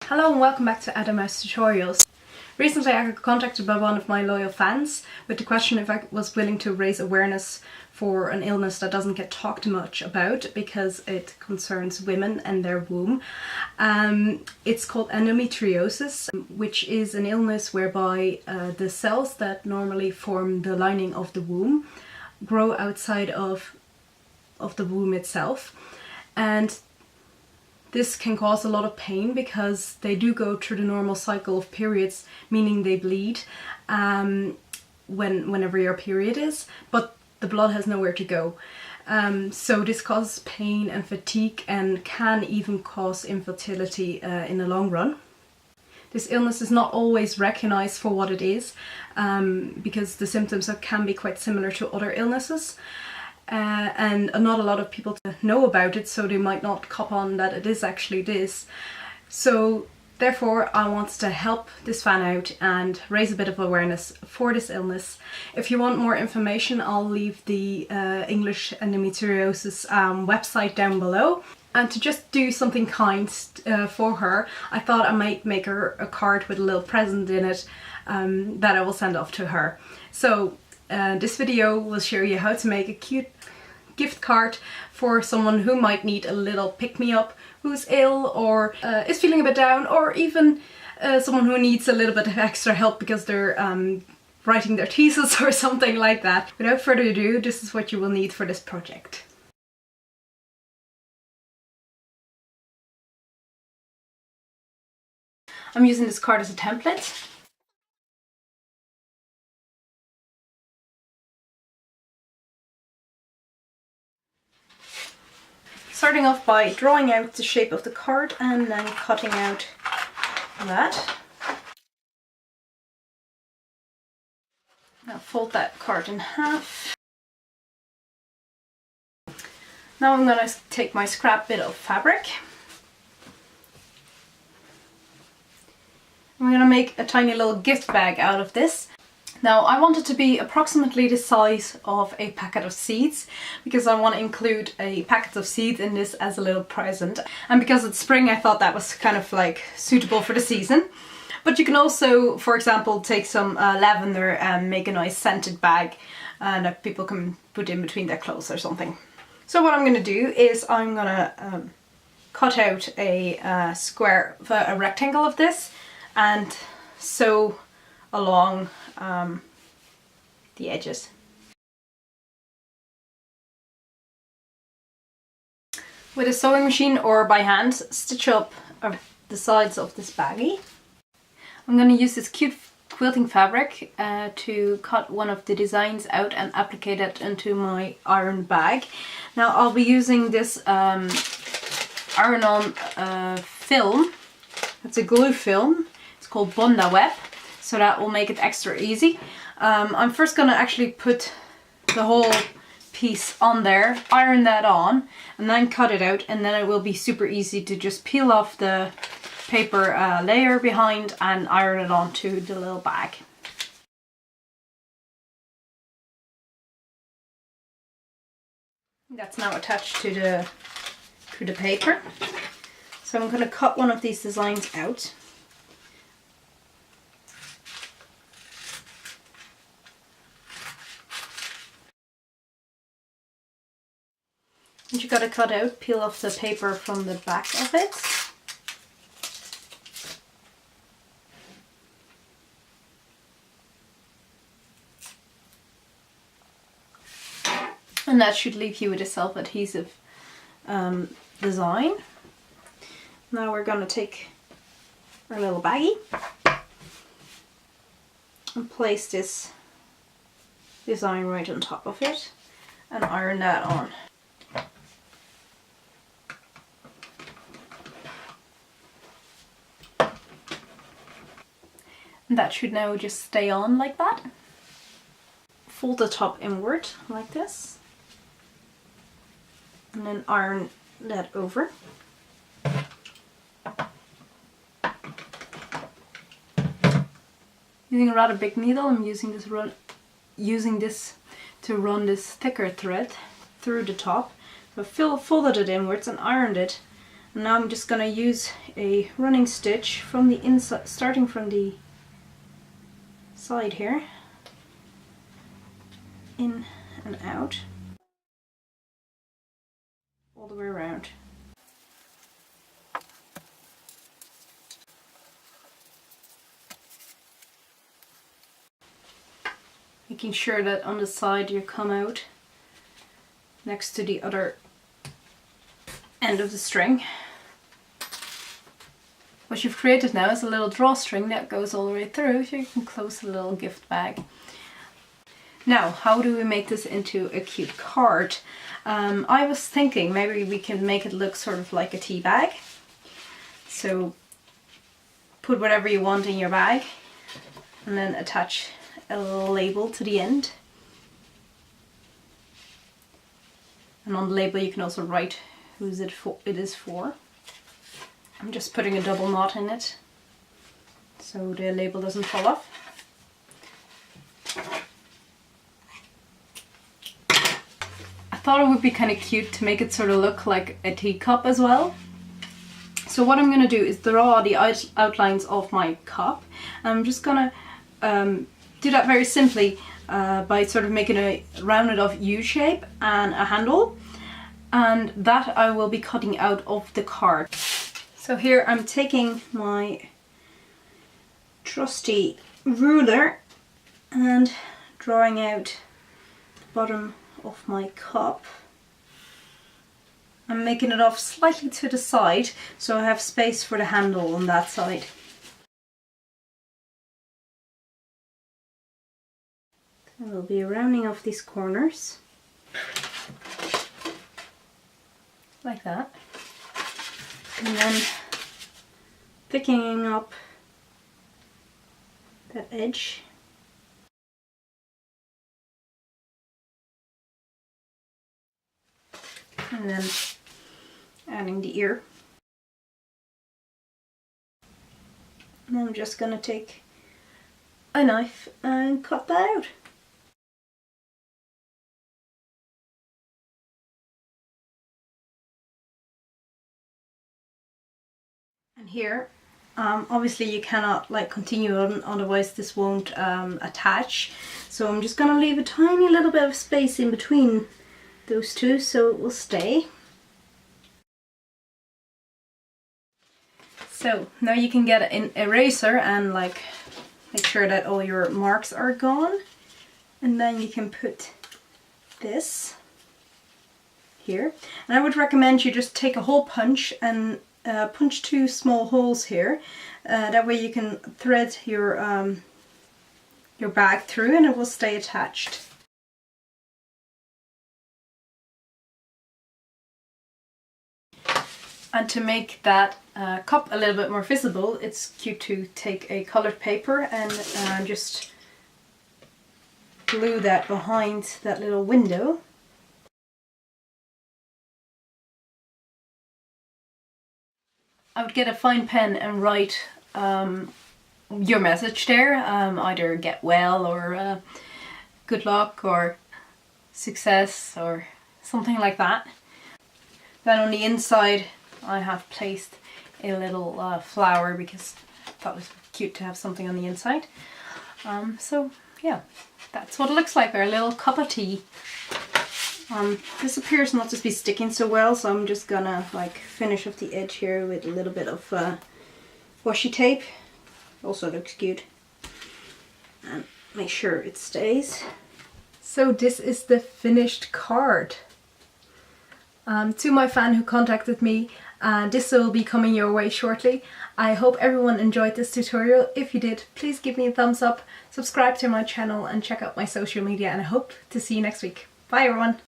Hello and welcome back to Aodhamair's tutorials. Recently I got contacted by one of my loyal fans with the question if I was willing to raise awareness for an illness that doesn't get talked much about because it concerns women and their womb. It's called endometriosis, which is an illness whereby the cells that normally form the lining of the womb grow outside of the womb itself, and this can cause a lot of pain because they do go through the normal cycle of periods, meaning they bleed whenever your period is, but the blood has nowhere to go. So this causes pain and fatigue and can even cause infertility in the long run. This illness is not always recognized for what it is because the symptoms can be quite similar to other illnesses. And not a lot of people know about it, so they might not cop on that it is actually this. So therefore I want to help this fan out and raise a bit of awareness for this illness. If you want more information, I'll leave the English endometriosis website down below. And to just do something kind for her, I thought I might make her a card with a little present in it that I will send off to her. So this video will show you how to make a cute gift card for someone who might need a little pick-me-up, who's ill or is feeling a bit down, or even someone who needs a little bit of extra help because they're writing their thesis or something like that. Without further ado, this is what you will need for this project. I'm using this card as a template. Starting off by drawing out the shape of the card and then cutting out that. Now fold that card in half. Now I'm going to take my scrap bit of fabric. I'm going to make a tiny little gift bag out of this. Now I want it to be approximately the size of a packet of seeds because I want to include a packet of seeds in this as a little present, and because it's spring I thought that was kind of like suitable for the season. But you can also, for example, take some lavender and make a nice scented bag that people can put in between their clothes or something. So what I'm going to do is I'm going to cut out a rectangle of this and sew along the edges. With a sewing machine or by hand, stitch up the sides of this baggie. I'm going to use this cute quilting fabric to cut one of the designs out and applicate it into my iron bag. Now I'll be using this iron-on film. It's a glue film. It's called bondaweb. So that will make it extra easy. I'm first going to actually put the whole piece on there, iron that on, and then cut it out, and then it will be super easy to just peel off the paper layer behind and iron it onto the little bag. That's now attached to the paper. So I'm going to cut one of these designs out. And you gotta cut out, peel off the paper from the back of it. And that should leave you with a self-adhesive design. Now we're gonna take our little baggie and place this design right on top of it and iron that on. And that should now just stay on like that. Fold the top inward like this. And then iron that over. Using a rather big needle, I'm using this to run this thicker thread through the top. So I folded it inwards and ironed it And now I'm just going to use a running stitch from the inside, starting from the side here, in and out, all the way around. Making sure that on the side you come out next to the other end of the string. What you've created now is a little drawstring that goes all the way through, so you can close the little gift bag. Now, how do we make this into a cute card? I was thinking maybe we can make it look sort of like a tea bag. So put whatever you want in your bag and then attach a little label to the end. And on the label you can also write who it is for. I'm just putting a double knot in it so the label doesn't fall off. I thought it would be kind of cute to make it sort of look like a teacup as well. So what I'm going to do is draw the outlines of my cup. I'm just going to do that very simply by sort of making a rounded off U shape and a handle, and that I will be cutting out of the card. So here I'm taking my trusty ruler and drawing out the bottom of my cup. I'm making it off slightly to the side so I have space for the handle on that side. I will be rounding off these corners like that, and then picking up that edge and then adding the ear. And I'm just going to take a knife and cut that out. And here, obviously you cannot like continue on, otherwise this won't attach. So I'm just going to leave a tiny little bit of space in between those two so it will stay. So now you can get an eraser and like make sure that all your marks are gone. And then you can put this here. And I would recommend you just take a hole punch and punch 2 small holes here. That way you can thread your bag through and it will stay attached. And to make that cup a little bit more visible, it's cute to take a colored paper and just glue that behind that little window. I would get a fine pen and write your message there, either get well or good luck or success or something like that. Then on the inside I have placed a little flower because I thought it was cute to have something on the inside. So yeah, that's what it looks like, our little cup of tea. This appears not to be sticking so well, so I'm just gonna like finish off the edge here with a little bit of washi tape. Also looks cute. And make sure it stays. So this is the finished card. To my fan who contacted me, this will be coming your way shortly. I hope everyone enjoyed this tutorial. If you did, please give me a thumbs up, subscribe to my channel and check out my social media, and I hope to see you next week. Bye everyone!